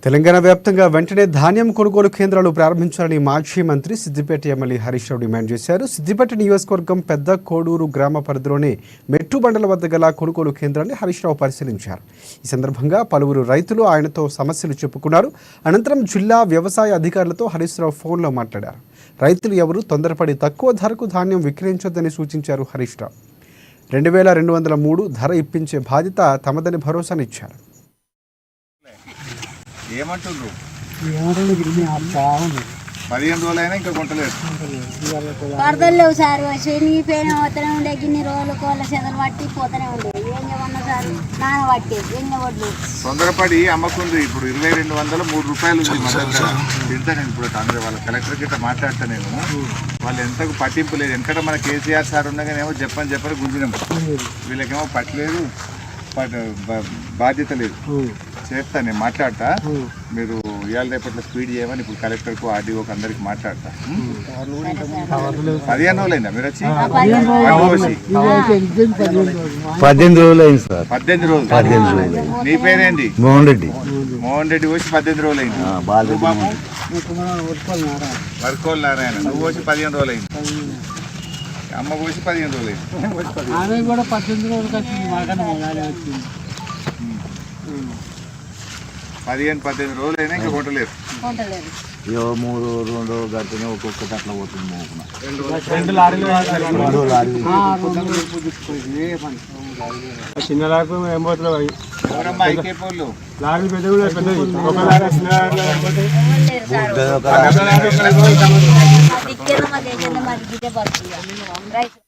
తెలంగాణ వ్యాప్తంగా వెంటనే ధాన్యం కొనుగోలు కేంద్రాలు ప్రారంభించాలని మాజీ మంత్రి సిద్దిపేట ఎమ్మెల్యే హరీష్ రావు డిమాండ్ చేశారు. సిద్దిపేట నియోజకవర్గం పెద్ద కోడూరు గ్రామ పరిధిలోని మెట్టు బండల వద్ద గల కొనుగోలు కేంద్రాన్ని హరీష్ రావు పరిశీలించారు. ఈ సందర్భంగా పలువురు రైతులు ఆయనతో సమస్యలు చెప్పుకున్నారు. అనంతరం జిల్లా వ్యవసాయ అధికారులతో హరీష్ రావు ఫోన్లో మాట్లాడారు. రైతులు ఎవరూ తొందరపడి తక్కువ ధరకు ధాన్యం విక్రయించొద్దని సూచించారు హరీష్ రావు. 2203 ధర ఇప్పించే బాధ్యత తమదని భరోసానిచ్చారు. ఏమంటుండ్రు 15 రోజులైనా ఇంకా కొంటలేదు. వరదలు లేవు సార్, శనిగిపోయిన పోతూనే ఉండే, గిన్ని రోజులు కోళ్ళ చెదలు పట్టి పోతూనే ఉండే. ఏం చేయమన్నా సార్, నాన్న పట్టి ఏం చేయవద్దు. తొందరపడి అమ్మకుంది. ఇప్పుడు 2203 రూపాయలు ఉంది. తింటాను ఇప్పుడు అందరూ వాళ్ళ కలెక్టర్ గిట్ట మాట్లాడతా నేను. వాళ్ళు ఎంతకు పట్టింపు లేదు. ఎందుకంటే మన కేసీఆర్ సార్ ఉండగానేమో చెప్పని గుంజినాం. వీళ్ళకేమో పట్టలేదు, బాధ్యత లేదు. చేస్తా, నేను మాట్లాడతా. మీరు ఇవాళ రేపట్లో స్పీడ్ చేయమని ఇప్పుడు కలెక్టర్కు ఆర్డీఓకి అందరికి మాట్లాడతా. 15 రోజులైందా మీరు వచ్చి? 18 రోజులు అయింది సార్. 18 రోజులు. నీ పేరేంటి? మోహన్ రెడ్డి. మోహన్ రెడ్డి వచ్చి 18 రోజులు అయింది. వర్కోల్ నారాయణ నువ్వు వచ్చి 15 రోజులు అయింది. అమ్మ పోసి 15 రోజులు అయింది. 15 రోజులు అయినా ఇంకా కొట్టలేదు. 3 గంటనే ఒక్కొక్కటి అట్లా పోతుంది. చిన్న లారీ ఏం పోతున్నావు? ఎవరమ్మా ఐకేపోళ్ళు? లారీలు పెద్ద కూడా పెద్దది. ఒక లారీ చిన్న మాకు